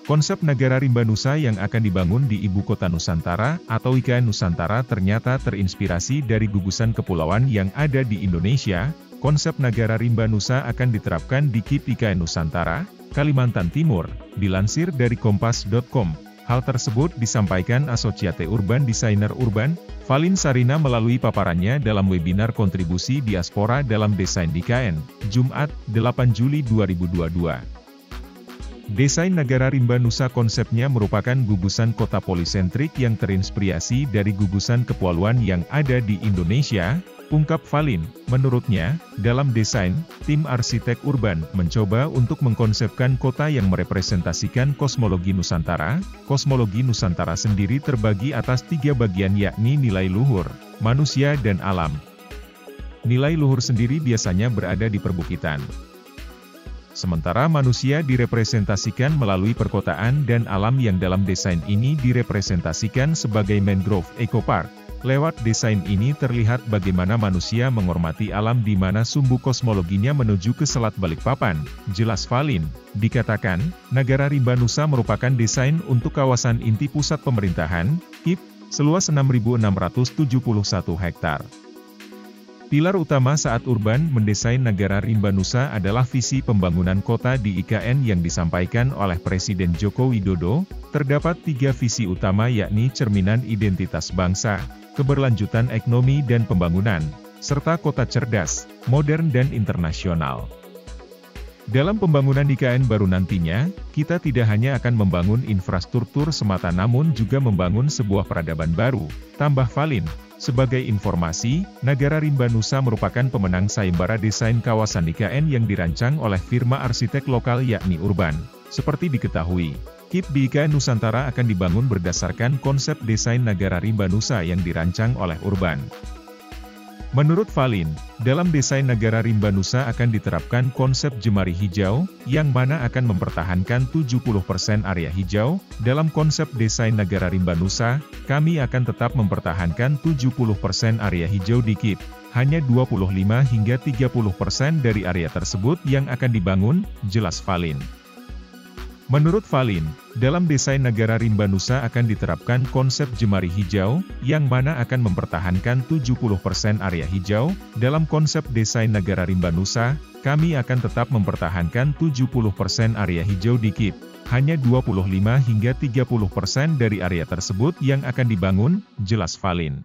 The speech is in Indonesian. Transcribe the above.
Konsep Nagara Rimba Nusa yang akan dibangun di Ibu Kota Nusantara atau IKN Nusantara ternyata terinspirasi dari gugusan kepulauan yang ada di Indonesia. Konsep Nagara Rimba Nusa akan diterapkan di KIP IKN Nusantara, Kalimantan Timur, dilansir dari Kompas.com. Hal tersebut disampaikan Asosiate Urban Designer Urban, Valin Sarina melalui paparannya dalam webinar kontribusi diaspora dalam desain IKN, Jumat, 8 Juli 2022. Desain Nagara Rimba Nusa konsepnya merupakan gugusan kota polisentrik yang terinspirasi dari gugusan kepulauan yang ada di Indonesia, ungkap Valin. Menurutnya, dalam desain, tim arsitek urban mencoba untuk mengkonsepkan kota yang merepresentasikan kosmologi Nusantara. Kosmologi Nusantara sendiri terbagi atas 3 bagian yakni nilai luhur, manusia dan alam. Nilai luhur sendiri biasanya berada di perbukitan. Sementara manusia direpresentasikan melalui perkotaan dan alam yang dalam desain ini direpresentasikan sebagai mangrove eco park. Lewat desain ini terlihat bagaimana manusia menghormati alam di mana sumbu kosmologinya menuju ke Selat Balikpapan, jelas Valin. Dikatakan, Nagara Rimba Nusa merupakan desain untuk kawasan inti pusat pemerintahan, KIP, seluas 6.671 hektar. Pilar utama saat Urban mendesain Nagara Rimba Nusa adalah visi pembangunan kota di IKN yang disampaikan oleh Presiden Joko Widodo. Terdapat 3 visi utama yakni cerminan identitas bangsa, keberlanjutan ekonomi dan pembangunan, serta kota cerdas, modern dan internasional. Dalam pembangunan IKN baru nantinya, kita tidak hanya akan membangun infrastruktur semata namun juga membangun sebuah peradaban baru, tambah Valin. Sebagai informasi, Nagara Rimba Nusa merupakan pemenang sayembara desain kawasan IKN yang dirancang oleh firma arsitek lokal yakni Urban. Seperti diketahui, KIP di IKN Nusantara akan dibangun berdasarkan konsep desain Nagara Rimba Nusa yang dirancang oleh Urban. Menurut Valin, dalam desain Nagara Rimba Nusa akan diterapkan konsep jemari hijau, yang mana akan mempertahankan 70% area hijau. Dalam konsep desain Nagara Rimba Nusa, kami akan tetap mempertahankan 70% area hijau di KIP. Hanya 25 hingga 30% dari area tersebut yang akan dibangun, jelas Valin. Menurut Valin, dalam desain Nagara Rimba Nusa akan diterapkan konsep jemari hijau, yang mana akan mempertahankan 70% area hijau. Dalam konsep desain Nagara Rimba Nusa, kami akan tetap mempertahankan 70% area hijau di KIP. Hanya 25 hingga 30% dari area tersebut yang akan dibangun, jelas Valin.